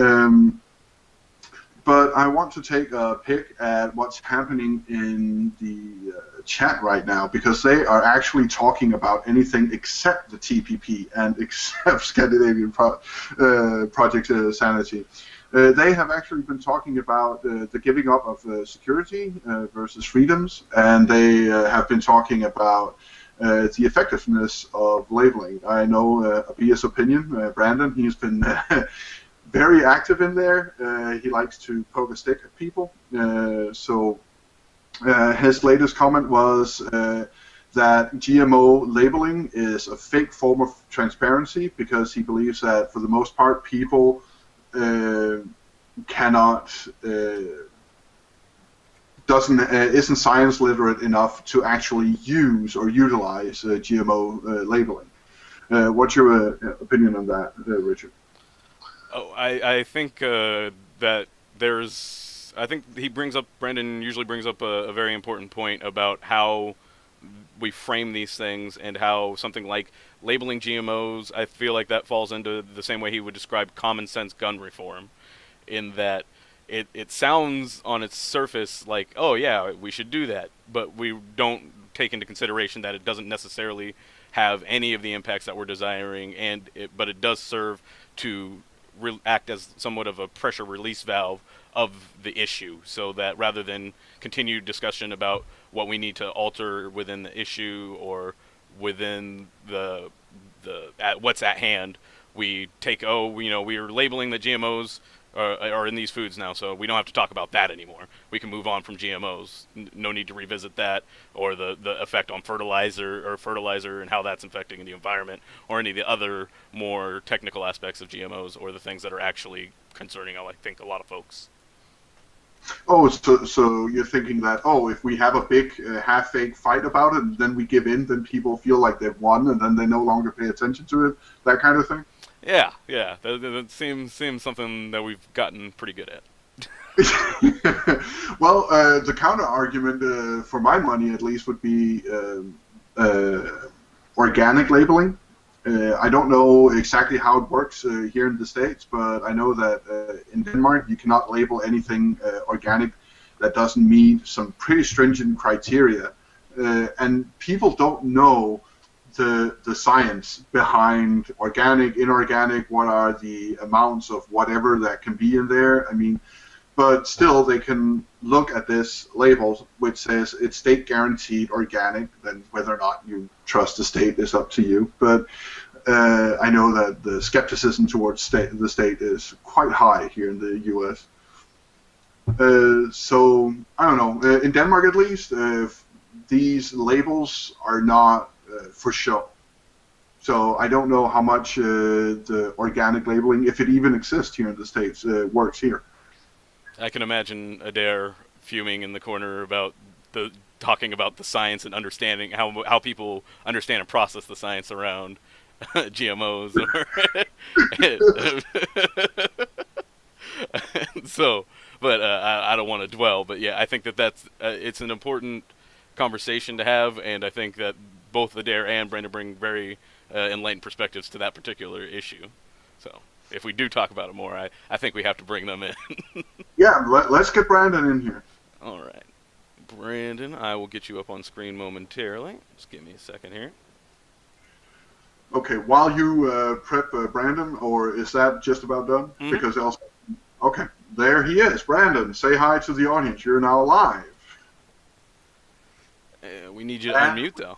Um, but I want to take a pick at what's happening in the chat right now, because they are actually talking about anything except the TPP and except Scandinavian Project Sanity. They have actually been talking about the giving up of security versus freedoms, and they have been talking about the effectiveness of labeling. I know Abiya's opinion, Brandon, he's been very active in there. He likes to poke a stick at people. So his latest comment was that GMO labeling is a fake form of transparency, because he believes that for the most part people cannot isn't science literate enough to actually use or utilize GMO labeling. What's your opinion on that, Richard? Oh, I think that there's. I think Brandon usually brings up a very important point about how we frame these things, and how something like labeling GMOs, I feel like that falls into the same way he would describe common sense gun reform, in that it sounds on its surface like, oh yeah, we should do that, but we don't take into consideration that it doesn't necessarily have any of the impacts that we're desiring, but it does serve to act as somewhat of a pressure release valve of the issue, so that rather than continued discussion about what we need to alter within the issue or within what's at hand, we take, we're labeling the GMOs are in these foods now, so we don't have to talk about that anymore. We can move on from GMOs. No need to revisit that, or the effect on fertilizer and how that's affecting the environment, or any of the other more technical aspects of GMOs, or the things that are actually concerning, I think, a lot of folks. Oh, so you're thinking that, if we have a big half-fake fight about it, and then we give in, then people feel like they've won, and then they no longer pay attention to it, that kind of thing? Yeah, that seems something that we've gotten pretty good at. Well, the counter argument, for my money at least, would be organic labeling. I don't know exactly how it works here in the States, but I know that in Denmark you cannot label anything organic that doesn't meet some pretty stringent criteria, and people don't know the science behind organic, inorganic, what are the amounts of whatever that can be in there. I mean, but still they can look at this label which says it's state guaranteed organic. Then whether or not you trust the state is up to you. But I know that the skepticism towards the state is quite high here in the U.S. So I don't know. In Denmark, at least, these labels are not for show. So I don't know how much the organic labeling, if it even exists here in the States, works here. I can imagine Adair fuming in the corner about talking about the science and understanding how people understand and process the science around GMOs. So, but I don't want to dwell. But yeah, I think that's it's an important conversation to have, and I think that both Adair and Brandon bring very enlightened perspectives to that particular issue. So if we do talk about it more, I think we have to bring them in. Yeah, let's get Brandon in here. All right. Brandon, I will get you up on screen momentarily. Just give me a second here. Okay, while you prep Brandon, or is that just about done? Mm-hmm. Because else, okay, there he is. Brandon, say hi to the audience. You're now live. We need you to unmute, though.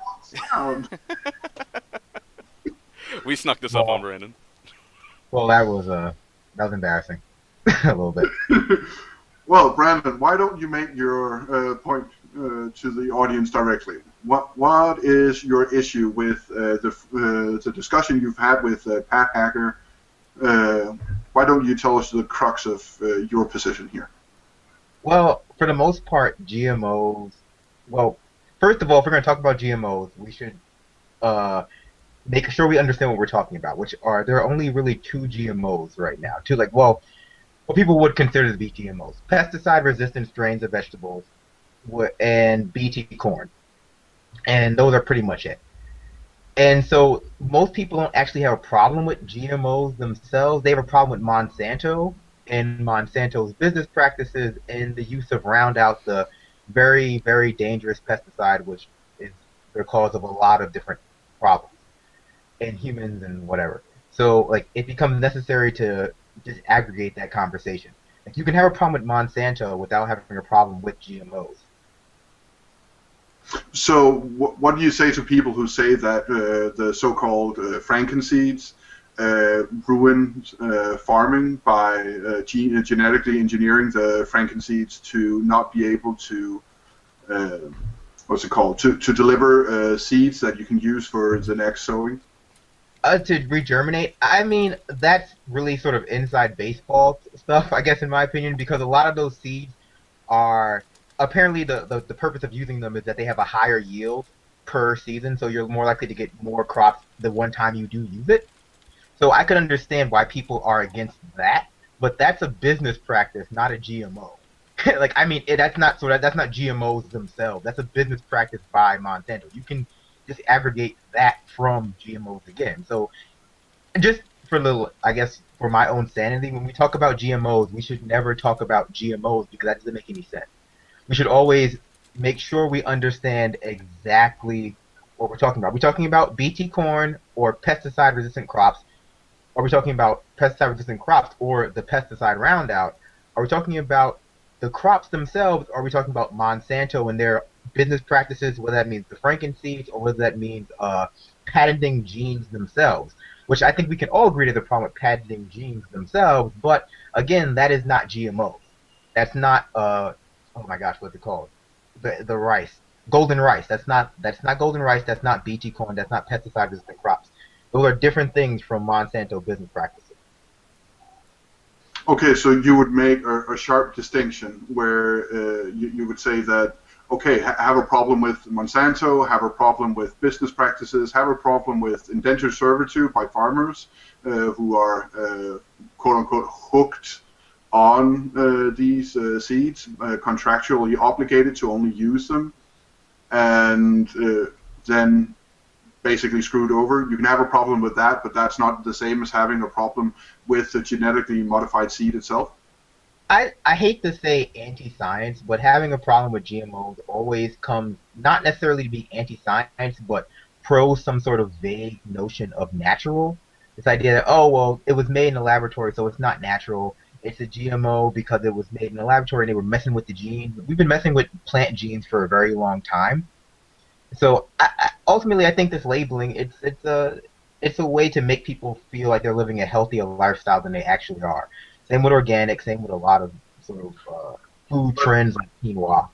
We snuck this up on Brandon. Well, that was embarrassing. A little bit. Well, Brandon, why don't you make your point to the audience directly? What is your issue with the discussion you've had with Pat Hacker? Why don't you tell us the crux of your position here? Well, for the most part, GMOs. Well, first of all, if we're going to talk about GMOs, we should make sure we understand what we're talking about. There are only really two GMOs right now. What people would consider to be GMOs: pesticide-resistant strains of vegetables, and BT corn. And those are pretty much it. And so most people don't actually have a problem with GMOs themselves. They have a problem with Monsanto in Monsanto's business practices in the use of Roundup, the very, very dangerous pesticide, which is the cause of a lot of different problems in humans and whatever. So, like, it becomes necessary to just aggregate that conversation. Like, you can have a problem with Monsanto without having a problem with GMOs. So, what do you say to people who say that the so-called Frankenseeds ruin farming by genetically engineering the Frankenseeds to not be able to, what's it called, to deliver seeds that you can use for the next sowing? To regerminate, I mean, that's really sort of inside baseball stuff, I guess, in my opinion, because a lot of those seeds are apparently the purpose of using them is that they have a higher yield per season, so you're more likely to get more crops the one time you do use it. So I could understand why people are against that, but that's a business practice, not a GMO. Like, I mean, that's not GMOs themselves. That's a business practice by Monsanto. You can just aggregate that from GMOs again. So just for little, I guess, for my own sanity, when we talk about GMOs, we should never talk about GMOs because that doesn't make any sense. We should always make sure we understand exactly what we're talking about. Are we talking about BT corn or pesticide-resistant crops? Are we talking about pesticide-resistant crops or the pesticide Roundup? Are we talking about the crops themselves? Or are we talking about Monsanto and their business practices, whether that means the Frankenseeds or whether that means patenting genes themselves? Which I think we can all agree to the problem with patenting genes themselves, but again, that is not GMOs. That's not oh my gosh, what's it called? The rice, golden rice. That's not golden rice. That's not BT corn. That's not pesticide-resistant crops. Those are different things from Monsanto business practices. Okay, so you would make a sharp distinction where you would say that, okay, have a problem with Monsanto, have a problem with business practices, have a problem with indentured servitude by farmers who are, quote-unquote, hooked on these seeds, contractually obligated to only use them, and then basically screwed over. You can have a problem with that, but that's not the same as having a problem with the genetically modified seed itself. I hate to say anti-science, but having a problem with GMOs always comes not necessarily to be anti-science, but pro some sort of vague notion of natural. This idea that, oh, well, it was made in a laboratory, so it's not natural. It's a GMO because it was made in a laboratory and they were messing with the genes. We've been messing with plant genes for a very long time. So ultimately, I think this labeling it's a way to make people feel like they're living a healthier lifestyle than they actually are. Same with organic, same with a lot of sort of food But, trends like quinoa.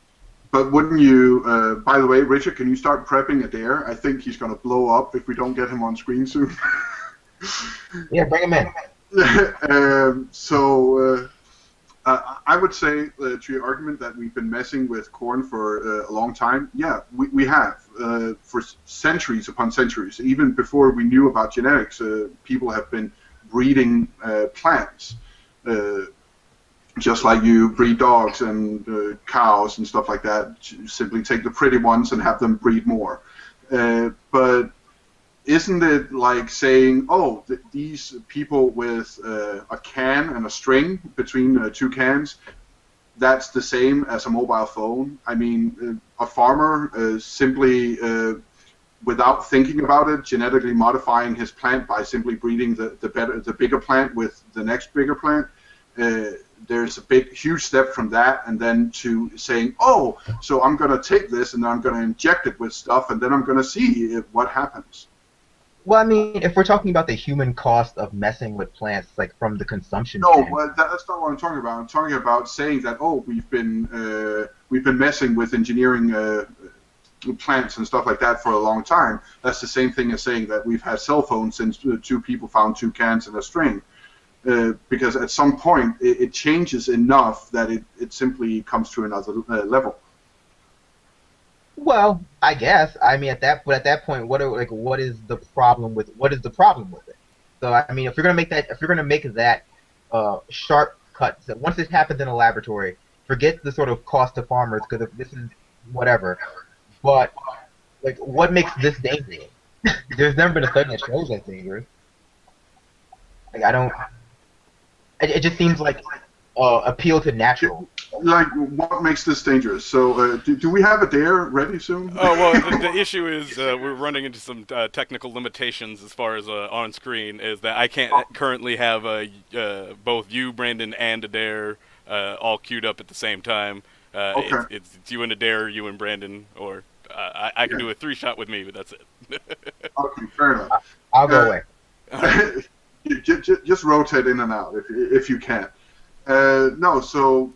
but wouldn't you, by the way, Richard, can you start prepping Adair? I think he's going to blow up if we don't get him on screen soon. Yeah, bring them in. I would say to your argument that we've been messing with corn for a long time. Yeah, we have for centuries upon centuries. Even before we knew about genetics, people have been breeding plants, just like you breed dogs and cows and stuff like that. You simply take the pretty ones and have them breed more. But isn't it like saying, oh, these people with a can and a string between two cans, that's the same as a mobile phone? I mean, a farmer simply, without thinking about it, genetically modifying his plant by simply breeding the bigger plant with the next bigger plant. There's a huge step from that, and then to saying, oh, so I'm going to take this and I'm going to inject it with stuff, and then I'm going to see what happens. Well, I mean, if we're talking about the human cost of messing with plants, like from the consumption No, standpoint. well, that's not what I'm talking about. I'm talking about saying that, oh, we've been messing with engineering plants and stuff like that for a long time. That's the same thing as saying that we've had cell phones since two people found two cans and a string. Because at some point it changes enough that it simply comes to another level. Well, I guess. I mean, at that point, what is the problem with it? So, I mean, if you're gonna make that sharp cut, so once it happens in a laboratory, forget the sort of cost to farmers because if this is whatever. But like, what makes this dangerous? There's never been a study that shows that's dangerous. Like, I don't. It just seems like appeal to natural. Like, what makes this dangerous? So, do we have Adair ready soon? Oh well, the issue is we're running into some technical limitations as far as on screen. Is that I can't currently have both you, Brandon, and Adair all queued up at the same time. Okay. It's you and Adair, you and Brandon, or I can Yeah. do a 3-shot with me, but that's it. Okay, fair enough. I'll go away. Just rotate in and out if you can. No, so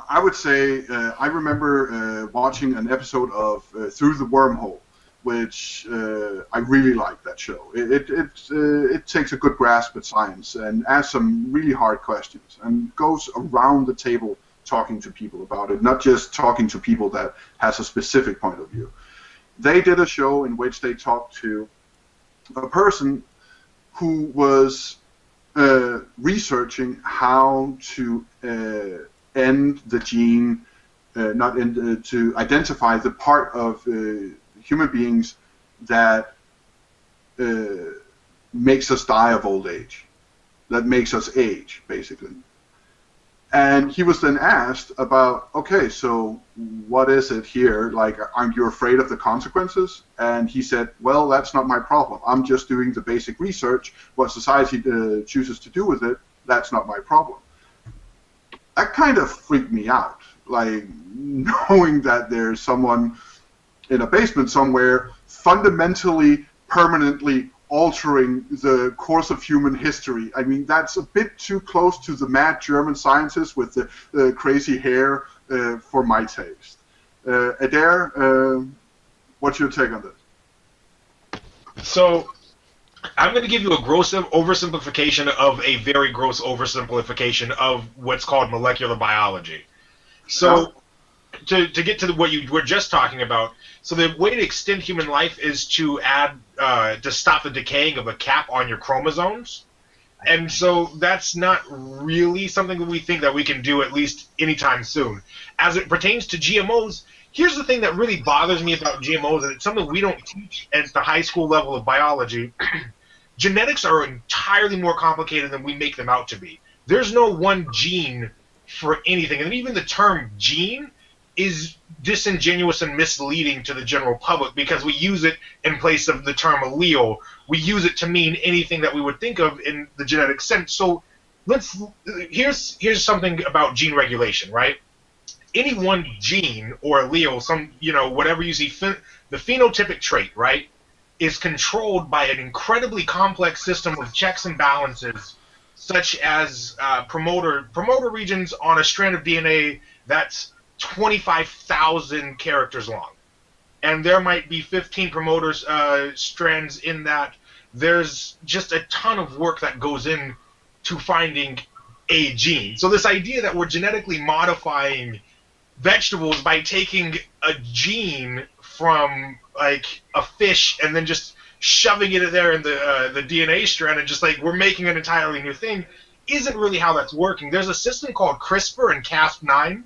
I would say I remember watching an episode of Through the Wormhole, which I really liked that show. It takes a good grasp at science and asks some really hard questions and goes around the table talking to people about it, not just talking to people that has a specific point of view. They did a show in which they talked to a person who was researching how to end the gene, not end, to identify the part of human beings that makes us die of old age, that makes us age, basically. And he was then asked about, okay, so what is it here? Like, aren't you afraid of the consequences? And he said, well, that's not my problem. I'm just doing the basic research. What society chooses to do with it, that's not my problem. That kind of freaked me out, like knowing that there's someone in a basement somewhere fundamentally, permanently altering the course of human history. I mean, that's a bit too close to the mad German scientist with the crazy hair for my taste. Adair, what's your take on this? So, I'm going to give you a gross oversimplification of a very gross oversimplification of what's called molecular biology. So, to get to what you were just talking about, so the way to extend human life is to add, to stop the decaying of a cap on your chromosomes. And so that's not really something that we think that we can do at least anytime soon. As it pertains to GMOs, here's the thing that really bothers me about GMOs, and it's something we don't teach at the high school level of biology. Genetics are entirely more complicated than we make them out to be. There's no one gene for anything, and even the term gene is disingenuous and misleading to the general public because we use it in place of the term allele. We use it to mean anything that we would think of in the genetic sense. So here's something about gene regulation, right? Any one gene or allele, whatever you see, the phenotypic trait, right, is controlled by an incredibly complex system of checks and balances, such as promoter regions on a strand of DNA that's 25,000 characters long. And there might be 15 promoters strands in that. There's just a ton of work that goes into finding a gene. So this idea that we're genetically modifying vegetables by taking a gene from like a fish and then just shoving it in there in the DNA strand and just like we're making an entirely new thing isn't really how that's working. There's a system called CRISPR and Cas9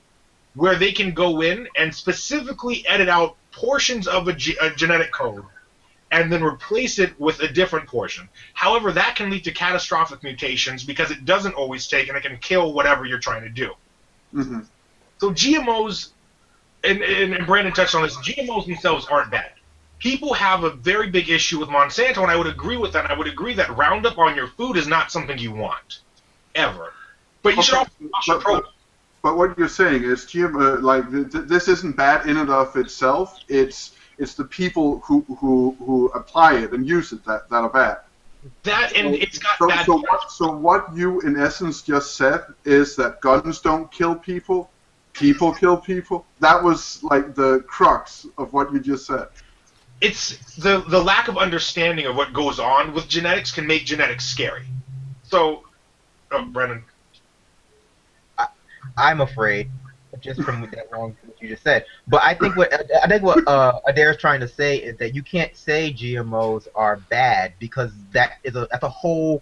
where they can go in and specifically edit out portions of a genetic code and then replace it with a different portion. However, that can lead to catastrophic mutations because it doesn't always take and it can kill whatever you're trying to do. Mm-hmm. So GMOs, and Brandon touched on this, GMOs themselves aren't bad. People have a very big issue with Monsanto, and I would agree with that. I would agree that Roundup on your food is not something you want, ever. But you should also watch your program. But what you're saying is this isn't bad in and of itself. It's the people who apply it and use it that are bad. It's got bad. So what you in essence just said is that guns don't kill people, people kill people. That was like the crux of what you just said. It's the lack of understanding of what goes on with genetics can make genetics scary. So, Brennan. I'm afraid, just from that long what you just said. But I think what Adair is trying to say is that you can't say GMOs are bad because that's a whole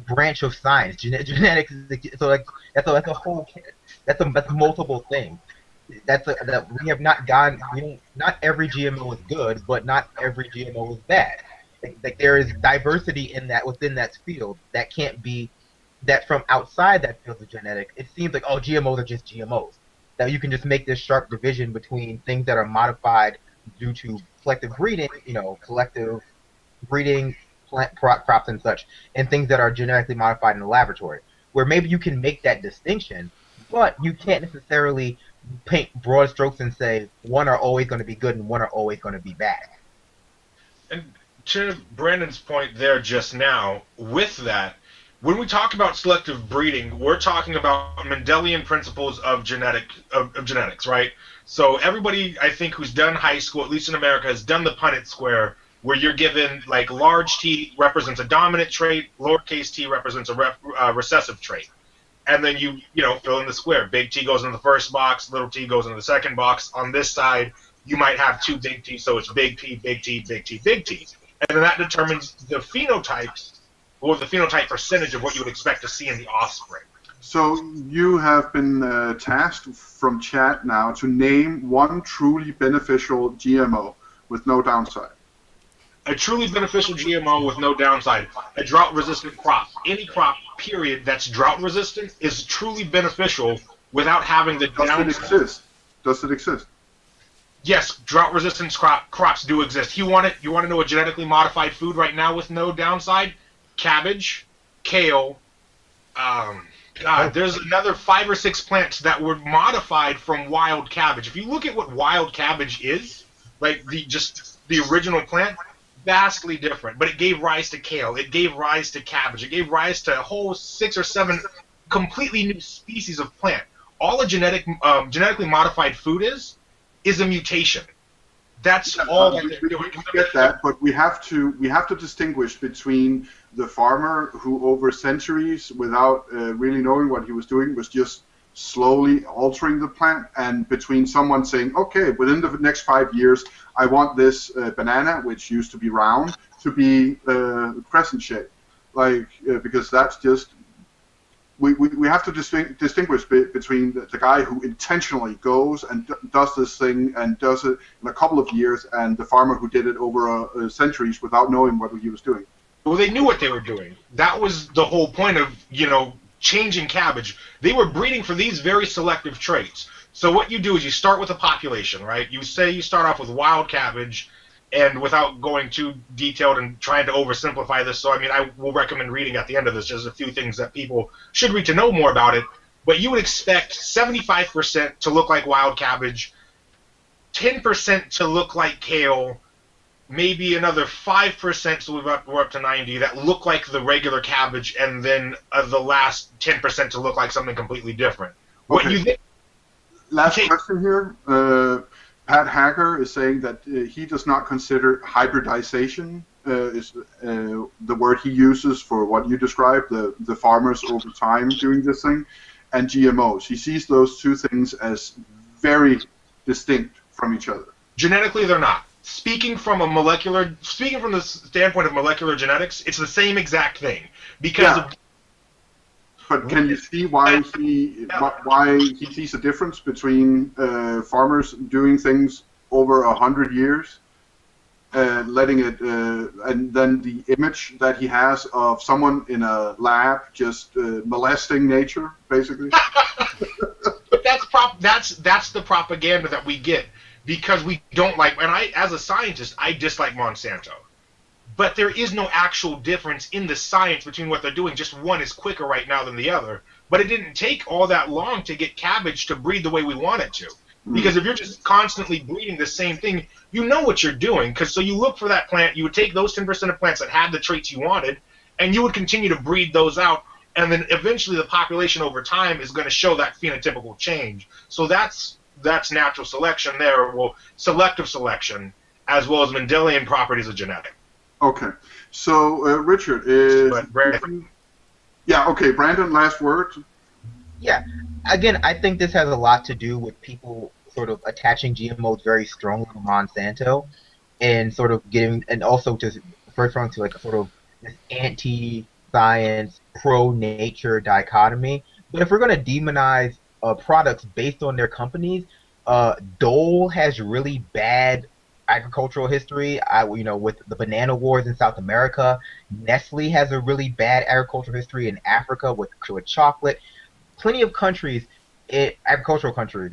branch of science. Genetics is that's multiple things. Not every GMO is good, but not every GMO is bad. Like there is diversity in that within that field that can't be that from outside that field of genetics, it seems like, oh, GMOs are just GMOs. That you can just make this sharp division between things that are modified due to collective breeding, collective breeding crops and such, and things that are genetically modified in the laboratory, where maybe you can make that distinction, but you can't necessarily paint broad strokes and say one are always going to be good and one are always going to be bad. And to Brandon's point there just now, with that, when we talk about selective breeding, we're talking about Mendelian principles of genetics, right? So everybody, I think, who's done high school, at least in America, has done the Punnett square, where you're given, like, large T represents a dominant trait, lowercase t represents a recessive trait. And then you fill in the square. Big T goes into the first box, little t goes into the second box. On this side, you might have two big T, so it's big T, big T, big T, big T. And then that determines the phenotypes, or the phenotype percentage of what you would expect to see in the offspring. So you have been tasked from chat now to name one truly beneficial GMO with no downside. A truly beneficial GMO with no downside. A drought-resistant crop. Any crop, period, that's drought-resistant is truly beneficial without having the downside. Does it exist? Does it exist? Yes, drought-resistant crops do exist. You want to know a genetically modified food right now with no downside? Cabbage, kale. There's another 5 or 6 plants that were modified from wild cabbage. If you look at what wild cabbage is, like the original plant, vastly different. But it gave rise to kale. It gave rise to cabbage. It gave rise to a whole 6 or 7 completely new species of plant. All a genetically modified food is a mutation. That's all that they're doing. We get that, but we have to distinguish between the farmer who, over centuries, without really knowing what he was doing, was just slowly altering the plant, and between someone saying, okay, within the next 5 years, I want this banana, which used to be round, to be crescent shaped, because that's just. We have to distinguish between the guy who intentionally goes and does this thing and does it in a couple of years, and the farmer who did it over centuries without knowing what he was doing. Well, they knew what they were doing. That was the whole point of, changing cabbage. They were breeding for these very selective traits. So what you do is you start with a population, right? You say you start off with wild cabbage, and without going too detailed and trying to oversimplify this, so I will recommend reading at the end of this just a few things that people should read to know more about it. But you would expect 75% to look like wild cabbage, 10% to look like kale, maybe another 5%, so we're up to 90, that look like the regular cabbage, and then the last 10% to look like something completely different. Okay. Last question here. Pat Hacker is saying that he does not consider hybridization is the word he uses for what you described, the farmers over time doing this thing, and GMOs. He sees those two things as very distinct from each other. Genetically, they're not. Speaking from the standpoint of molecular genetics, it's the same exact thing. But can you see why he sees a difference between farmers doing things over 100 years, letting it, and then the image that he has of someone in a lab just molesting nature, basically? But that's the propaganda that we get, because we don't like. And as a scientist, I dislike Monsanto. But there is no actual difference in the science between what they're doing. Just one is quicker right now than the other. But it didn't take all that long to get cabbage to breed the way we want it to. Because if you're just constantly breeding the same thing, you know what you're doing. So you look for that plant, you would take those 10% of plants that had the traits you wanted, and you would continue to breed those out. And then eventually the population over time is going to show that phenotypical change. So that's natural selection there, well, selective selection, as well as Mendelian properties of genetics. Okay, so Richard is. Brandon. Yeah. Okay, Brandon. Last word. Yeah. Again, I think this has a lot to do with people sort of attaching GMOs very strongly to Monsanto, and sort of getting, and also just referring to like a sort of this anti-science, pro-nature dichotomy. But if we're going to demonize products based on their companies, Dole has really bad agricultural history. With the banana wars in South America, Nestle has a really bad agricultural history in Africa with chocolate. Plenty of countries, agricultural countries.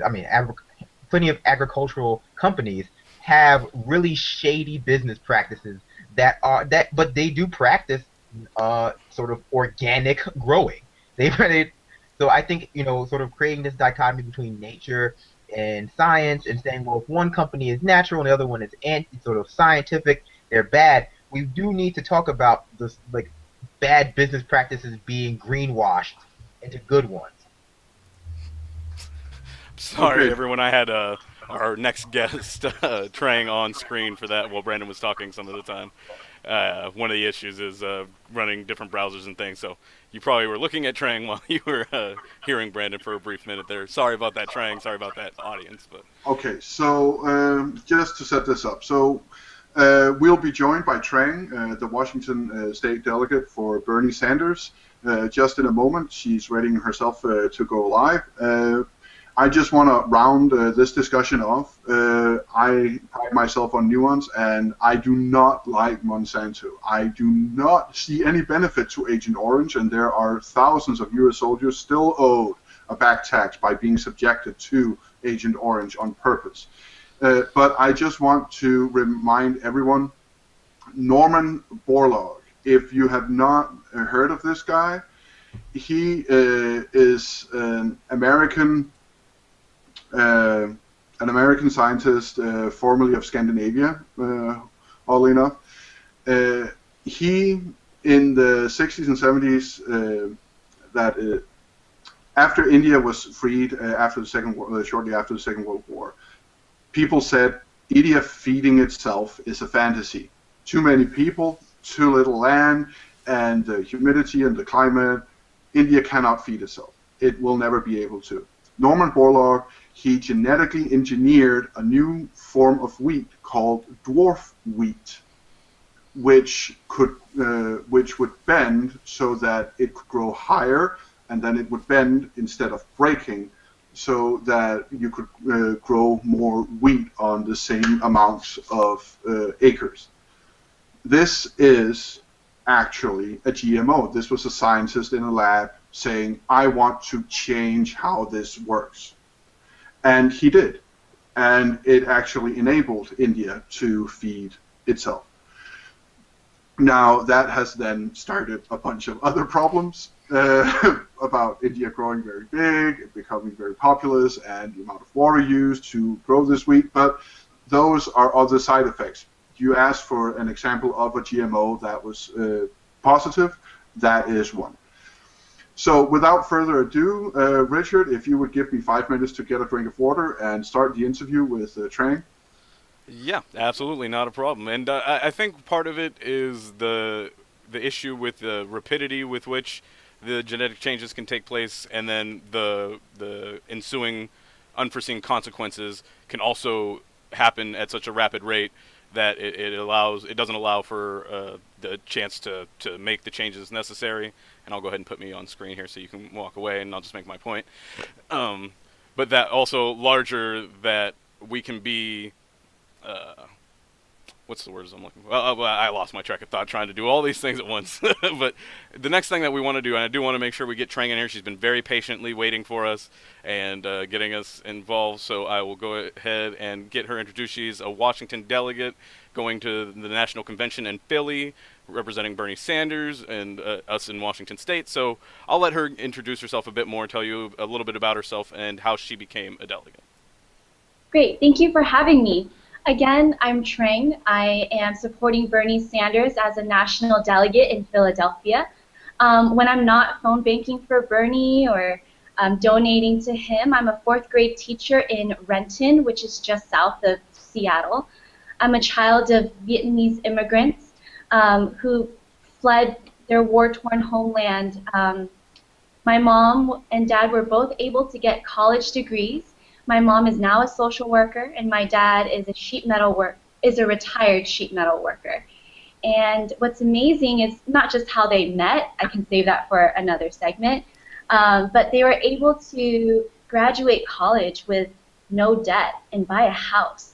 Plenty of agricultural companies have really shady business practices but they do practice sort of organic growing. So I think sort of creating this dichotomy between nature and science and saying, well, if one company is natural and the other one is sort of scientific, they're bad. We do need to talk about this like bad business practices being greenwashed into good ones. Sorry, Okay. everyone. I had our next guest Trang on screen for that while Brandon was talking some of the time. One of the issues is running different browsers and things, so you probably were looking at Trang while you were hearing Brandon for a brief minute there. Sorry about that, Trang. Sorry about that, audience. But Okay, so just to set this up, so we'll be joined by Trang, the Washington State Delegate for Bernie Sanders. Just in a moment, she's readying herself to go live. I just want to round this discussion off. I pride myself on nuance, and I do not like Monsanto. I do not see any benefit to Agent Orange, and there are thousands of U.S. soldiers still owed a back tax by being subjected to Agent Orange on purpose. But I just want to remind everyone, Norman Borlaug, if you have not heard of this guy, he is an American scientist, formerly of Scandinavia, oddly enough. He, in the 60s and 70s, after India was freed shortly after the Second World War, people said India feeding itself is a fantasy. Too many people, too little land, and the humidity and the climate. India cannot feed itself. It will never be able to. Norman Borlaug, he genetically engineered a new form of wheat called dwarf wheat, which would bend so that it could grow higher, and then it would bend instead of breaking, so that you could grow more wheat on the same amounts of acres. This is actually a GMO. This was a scientist in a lab saying, I want to change how this works. And he did. And it actually enabled India to feed itself. Now, that has then started a bunch of other problems about India growing very big, it becoming very populous, and the amount of water used to grow this wheat. But those are other side effects. You asked for an example of a GMO that was positive. That is one. So without further ado, Richard, if you would give me 5 minutes to get a drink of water and start the interview with Trang. yeah, absolutely not a problem. And I think part of it is the issue with the rapidity with which the genetic changes can take place, and then the ensuing unforeseen consequences can also happen at such a rapid rate that it doesn't allow for the chance to make the changes necessary. And I'll go ahead and put me on screen here so you can walk away, and I'll just make my point. But that also larger that we can be what's the words I'm looking for? Well, I lost my track of thought trying to do all these things at once. But the next thing that we want to do, and I do want to make sure we get Trang in here. She's been very patiently waiting for us and getting us involved. So I will go ahead and get her introduced. She's a Washington delegate going to the National Convention in Philly, representing Bernie Sanders and us in Washington State. So I'll let her introduce herself a bit more and tell you a little bit about herself and how she became a delegate. Great. Thank you for having me. Again, I'm Trang. I am supporting Bernie Sanders as a national delegate in Philadelphia. When I'm not phone banking for Bernie or donating to him, I'm a 4th grade teacher in Renton, which is just south of Seattle. I'm a child of Vietnamese immigrants who fled their war-torn homeland. My mom and dad were both able to get college degrees. My mom is now a social worker, and my dad is a retired sheet metal worker. And what's amazing is not just how they met. I can save that for another segment. But they were able to graduate college with no debt and buy a house.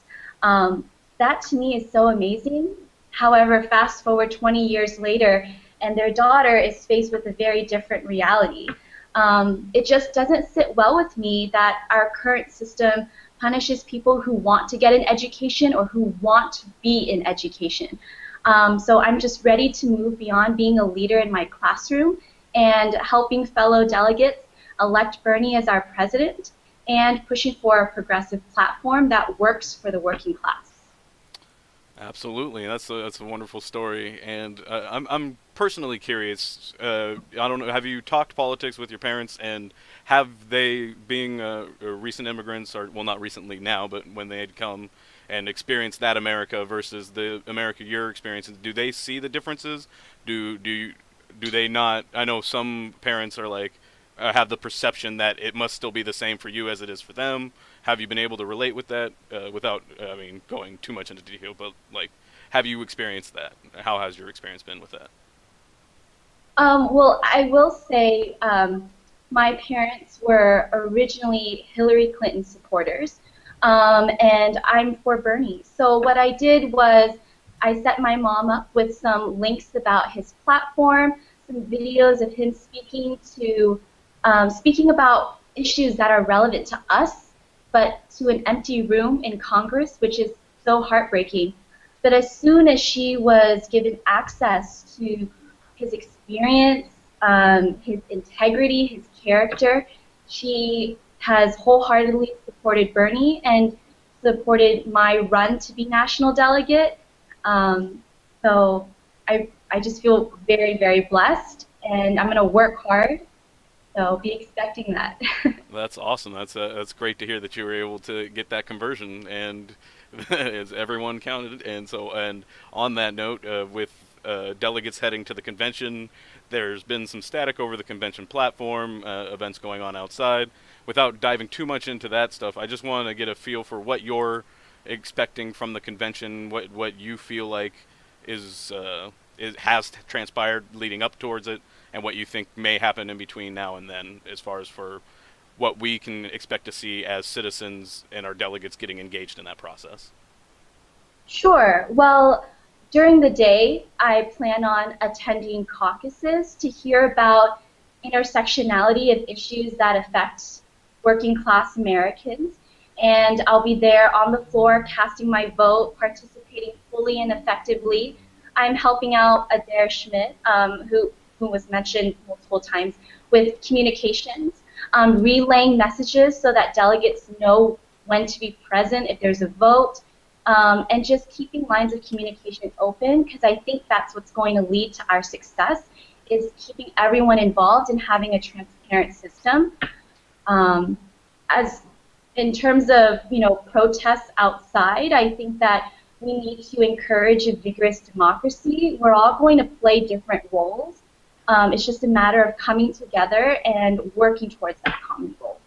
that to me is so amazing. However, fast forward 20 years later, and their daughter is faced with a very different reality. It just doesn't sit well with me that our current system punishes people who want to get an education or who want to be in education. So I'm just ready to move beyond being a leader in my classroom and helping fellow delegates elect Bernie as our president and pushing for a progressive platform that works for the working class. Absolutely, that's a wonderful story, and I'm personally curious. I don't know. Have you talked politics with your parents, and have they, being recent immigrants, or well, not recently now, but when they had come and experienced that America versus the America you're experiencing, do they see the differences? Do they not? I know some parents are like have the perception that it must still be the same for you as it is for them. Have you been able to relate with that without, I mean, going too much into detail? But like, have you experienced that? How has your experience been with that? Well, I will say my parents were originally Hillary Clinton supporters, and I'm for Bernie. So what I did was I set my mom up with some links about his platform, some videos of him speaking about issues that are relevant to us, but to an empty room in Congress, which is so heartbreaking. But as soon as she was given access to his experience, his integrity, his character, she has wholeheartedly supported Bernie and supported my run to be national delegate. So I just feel very, very blessed, and I'm going to work hard. So be expecting that. That's awesome. That's great to hear that you were able to get that conversion, and as everyone counted. And on that note, with delegates heading to the convention, there's been some static over the convention platform, events going on outside. Without diving too much into that stuff, I just want to get a feel for what you're expecting from the convention, what you feel like has transpired leading up towards it, and what you think may happen in between now and then, as far as for what we can expect to see as citizens and our delegates getting engaged in that process. Sure. Well, during the day, I plan on attending caucuses to hear about intersectionality of issues that affect working class Americans. And I'll be there on the floor casting my vote, participating fully and effectively. I'm helping out Adair Schmidt, who was mentioned multiple times, with communications, relaying messages so that delegates know when to be present if there's a vote, and just keeping lines of communication open, because I think that's what's going to lead to our success, is keeping everyone involved and having a transparent system. As in terms of protests outside, I think that we need to encourage a vigorous democracy. We're all going to play different roles. It's just a matter of coming together and working towards that common goal.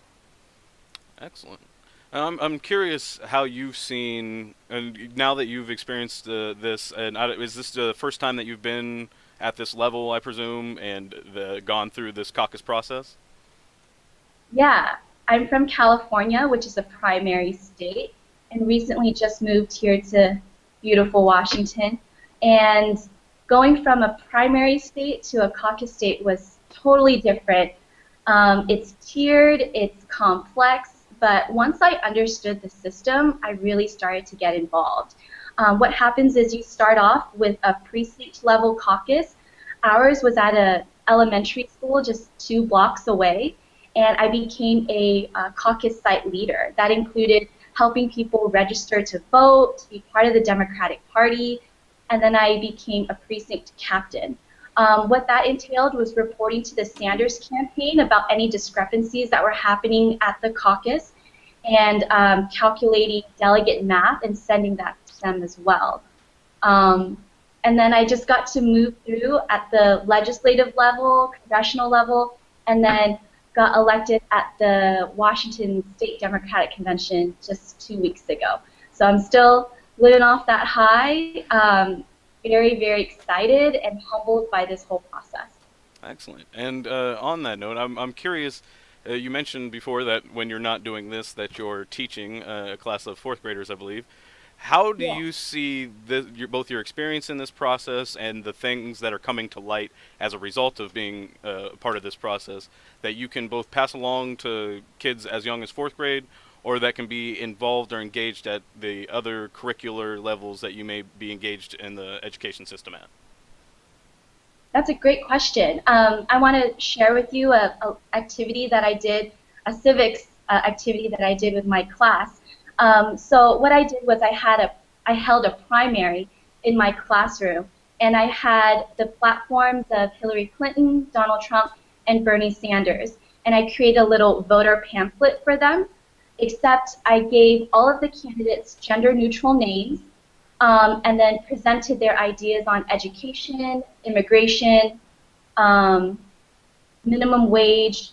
Excellent. I'm curious how you've seen, and now that you've experienced this, and is this the first time that you've been at this level, I presume, and gone through this caucus process? Yeah, I'm from California, which is a primary state, and recently just moved here to beautiful Washington. And going from a primary state to a caucus state was totally different. It's tiered, it's complex, but once I understood the system, I really started to get involved. What happens is you start off with a precinct level caucus. Ours was at an elementary school just 2 blocks away, and I became a caucus site leader. That included helping people register to vote, to be part of the Democratic Party, and then I became a precinct captain. What that entailed was reporting to the Sanders campaign about any discrepancies that were happening at the caucus, and calculating delegate math and sending that to them as well. And then I just got to move through at the legislative level, congressional level, and then got elected at the Washington State Democratic Convention just 2 weeks ago. So I'm still living off that high, very, very excited and humbled by this whole process. Excellent. And on that note, I'm curious, you mentioned before that when you're not doing this, that you're teaching a class of 4th graders, I believe. How do Yeah. you see both your experience in this process and the things that are coming to light as a result of being part of this process that you can both pass along to kids as young as fourth grade, or that can be involved or engaged at the other curricular levels that you may be engaged in the education system at? That's a great question. I want to share with you a activity that I did, a civics activity that I did with my class. So what I did was I held a primary in my classroom, and I had the platforms of Hillary Clinton, Donald Trump, and Bernie Sanders, and I created a little voter pamphlet for them. Except I gave all of the candidates gender-neutral names, and then presented their ideas on education, immigration, um, minimum wage,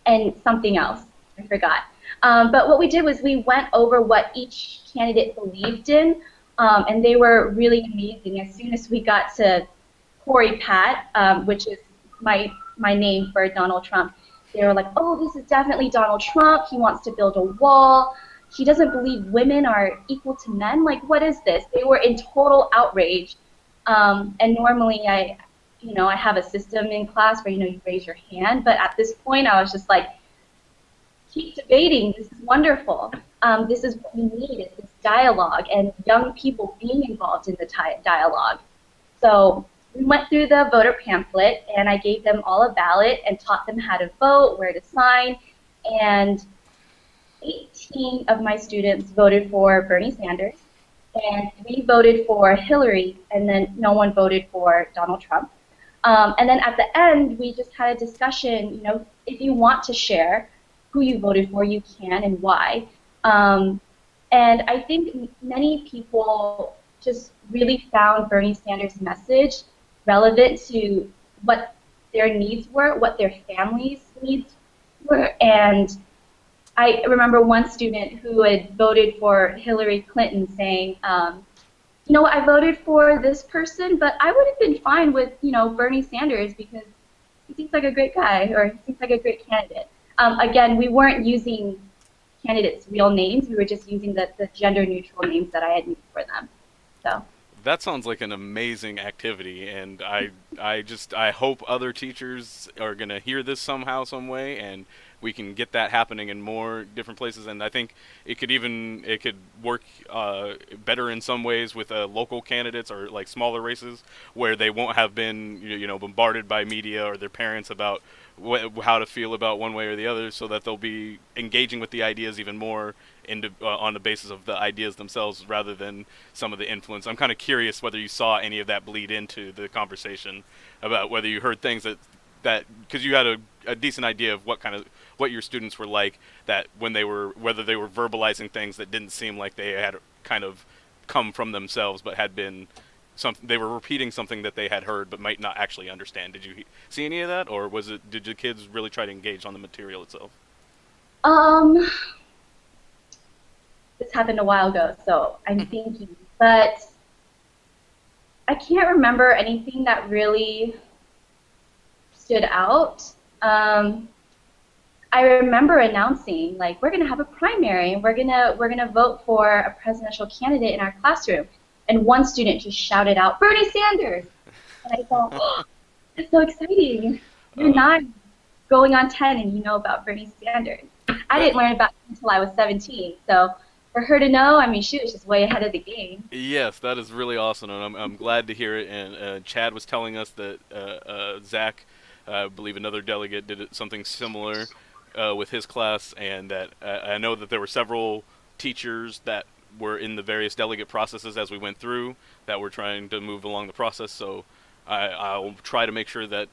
and something else. I forgot. But what we did was we went over what each candidate believed in, and they were really amazing. As soon as we got to Corey Pat, which is my name for Donald Trump, they were like, oh, this is definitely Donald Trump. He wants to build a wall. He doesn't believe women are equal to men. Like, what is this? They were in total outrage. And normally I have a system in class where, you raise your hand. But at this point, I was just like, keep debating. This is wonderful. This is what we need, is this dialogue and young people being involved in the dialogue. So we went through the voter pamphlet, and I gave them all a ballot and taught them how to vote, where to sign, and 18 of my students voted for Bernie Sanders, and 3 voted for Hillary, and then no one voted for Donald Trump. And then at the end, we just had a discussion, if you want to share who you voted for, you can, and why. And I think many people just really found Bernie Sanders' message relevant to what their needs were, what their families' needs were. And I remember one student who had voted for Hillary Clinton saying, I voted for this person, but I would have been fine with, Bernie Sanders because he seems like a great guy, or he seems like a great candidate. Again, we weren't using candidates' real names. We were just using the gender-neutral names that I had made for them. So. That sounds like an amazing activity, and I hope other teachers are going to hear this somehow, some way, and we can get that happening in more different places. And I think it could work better in some ways with local candidates or like smaller races where they won't have been bombarded by media or their parents about how to feel about one way or the other, so that they'll be engaging with the ideas even more on the basis of the ideas themselves rather than some of the influence. I'm kind of curious whether you saw any of that bleed into the conversation, about whether you heard things that because you had a decent idea of what your students were like, that whether they were verbalizing things that didn't seem like they had kind of come from themselves, but had been they were repeating something that they had heard but might not actually understand. Did you see any of that, or did the kids really try to engage on the material itself? This happened a while ago, so I'm thinking, but I can't remember anything that really stood out. I remember announcing, like, we're gonna have a primary and we're gonna vote for a presidential candidate in our classroom, and one student just shouted out, Bernie Sanders, and I thought, oh, that's so exciting. You're 9, going on 10, and you know about Bernie Sanders. I didn't learn about him until I was 17, so for her to know, I mean, she was just way ahead of the game. Yes, that is really awesome, and I'm glad to hear it. And Chad was telling us that Zach, I believe another delegate, did something similar with his class, and that I know that there were several teachers that were in the various delegate processes as we went through that were trying to move along the process. So I'll try to make sure that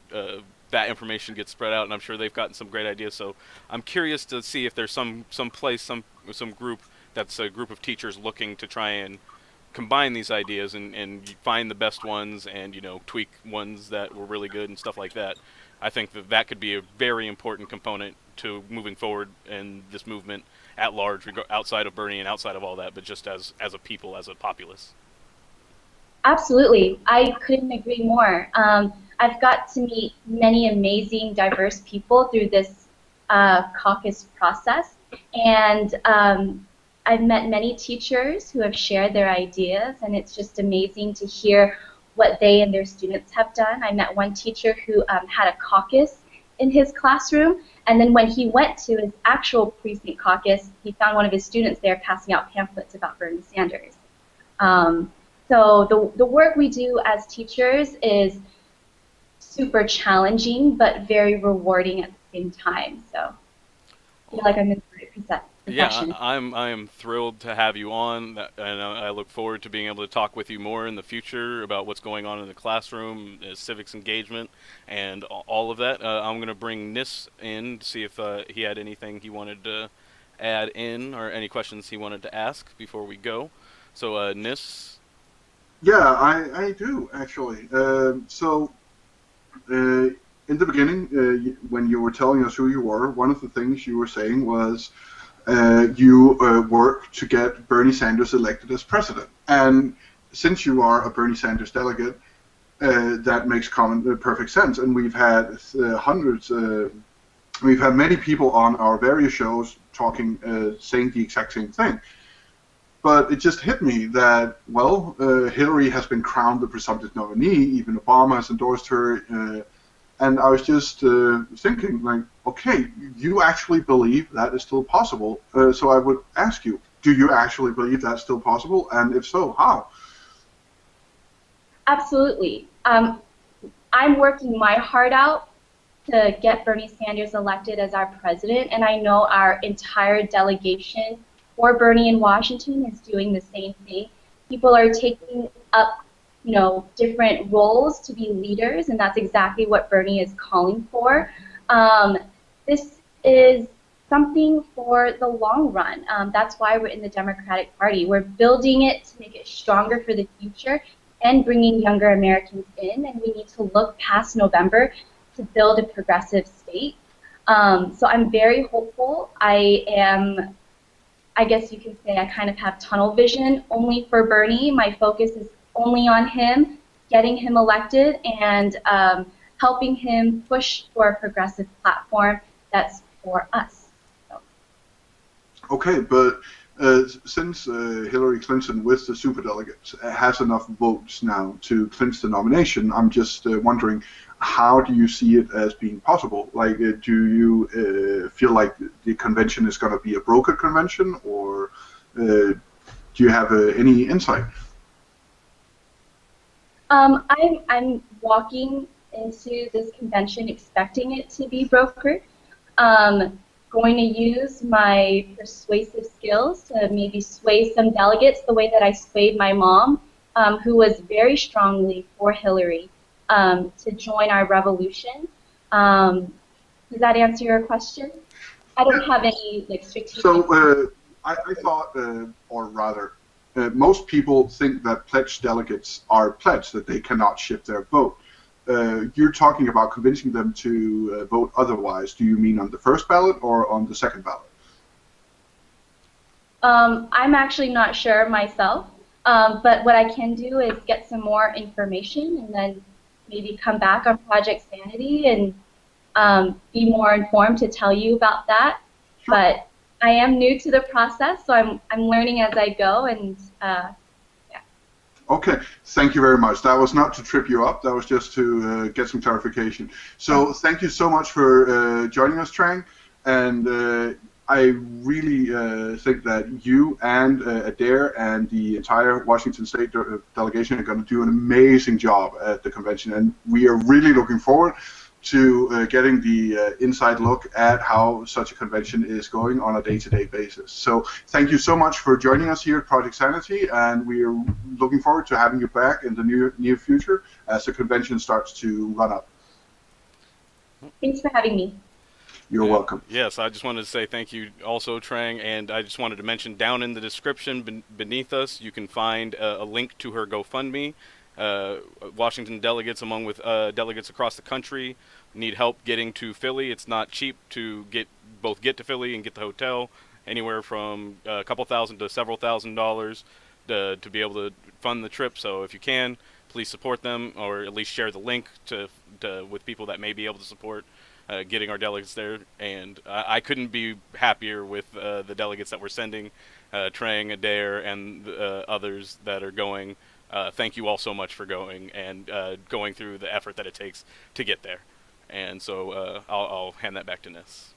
that information gets spread out, and I'm sure they've gotten some great ideas. So I'm curious to see if there's some place, some group that's a group of teachers looking to try and combine these ideas and find the best ones, and tweak ones that were really good and stuff like that. I think that could be a very important component to moving forward in this movement at large, outside of Bernie and outside of all that, but just as a people, as a populace. Absolutely. I couldn't agree more. I've got to meet many amazing, diverse people through this caucus process, and I've met many teachers who have shared their ideas, and it's just amazing to hear what they and their students have done. I met one teacher who had a caucus in his classroom, and then when he went to his actual precinct caucus, he found one of his students there passing out pamphlets about Bernie Sanders. So the work we do as teachers is super challenging, but very rewarding at the same time. So I feel like I'm in the right profession. Yeah, I am thrilled to have you on, and I look forward to being able to talk with you more in the future about what's going on in the classroom, civics engagement, and all of that. I'm going to bring Nis in to see if he had anything he wanted to add in or any questions he wanted to ask before we go. So, Nis? Yeah, I do, actually. In the beginning, when you were telling us who you were, one of the things you were saying was you work to get Bernie Sanders elected as president. And since you are a Bernie Sanders delegate, that makes perfect sense. And we've had we've had many people on our various shows talking, saying the exact same thing. But it just hit me that, well, Hillary has been crowned the presumptive nominee, even Obama has endorsed her, and I was just thinking, like, okay, you actually believe that is still possible, so I would ask you, do you actually believe that's still possible, and if so, how? Absolutely. I'm working my heart out to get Bernie Sanders elected as our president, and I know our entire delegation for Bernie in Washington is doing the same thing. People are taking up, different roles to be leaders, and that's exactly what Bernie is calling for. This is something for the long run. That's why we're in the Democratic Party. We're building it to make it stronger for the future and bringing younger Americans in, and we need to look past November to build a progressive state. So I'm very hopeful. I guess you can say I kind of have tunnel vision only for Bernie. My focus is only on him, getting him elected, and helping him push for a progressive platform that's for us. So. Okay, but since Hillary Clinton with the superdelegates has enough votes now to clinch the nomination, I'm just wondering, how do you see it as being possible? Like, do you feel like the convention is going to be a brokered convention, or do you have any insight? I'm walking into this convention expecting it to be brokered. Going to use my persuasive skills to maybe sway some delegates the way that I swayed my mom, who was very strongly for Hillary, to join our revolution. Does that answer your question? I don't have any strategic. So I thought, or rather, most people think that pledged delegates are pledged, that they cannot shift their vote. You're talking about convincing them to vote otherwise. Do you mean on the first ballot or on the second ballot? I'm actually not sure myself, but what I can do is get some more information and then maybe come back on Project Sanity and be more informed to tell you about that. Sure. But I am new to the process, so I'm learning as I go, and yeah. Okay, thank you very much. That was not to trip you up, that was just to get some clarification. So thank you so much for joining us, Trang, and I really think that you and Adair and the entire Washington State delegation are going to do an amazing job at the convention, and we are really looking forward to getting the inside look at how such a convention is going on a day-to-day basis. So thank you so much for joining us here at Project Sanity, and we are looking forward to having you back in the near future as the convention starts to run up. Thanks for having me. You're welcome. Yes, I just wanted to say thank you also, Trang, and I just wanted to mention down in the description beneath us, you can find a link to her GoFundMe. Washington delegates, along with delegates across the country, need help getting to Philly. It's not cheap to get to Philly and get the hotel, anywhere from a couple thousand to several $1,000s to be able to fund the trip. So if you can, please support them, or at least share the link with people that may be able to support getting our delegates there. And I couldn't be happier with the delegates that we're sending, Trang, Adair, and others that are going. Thank you all so much for going and going through the effort that it takes to get there. And so I'll hand that back to Nis.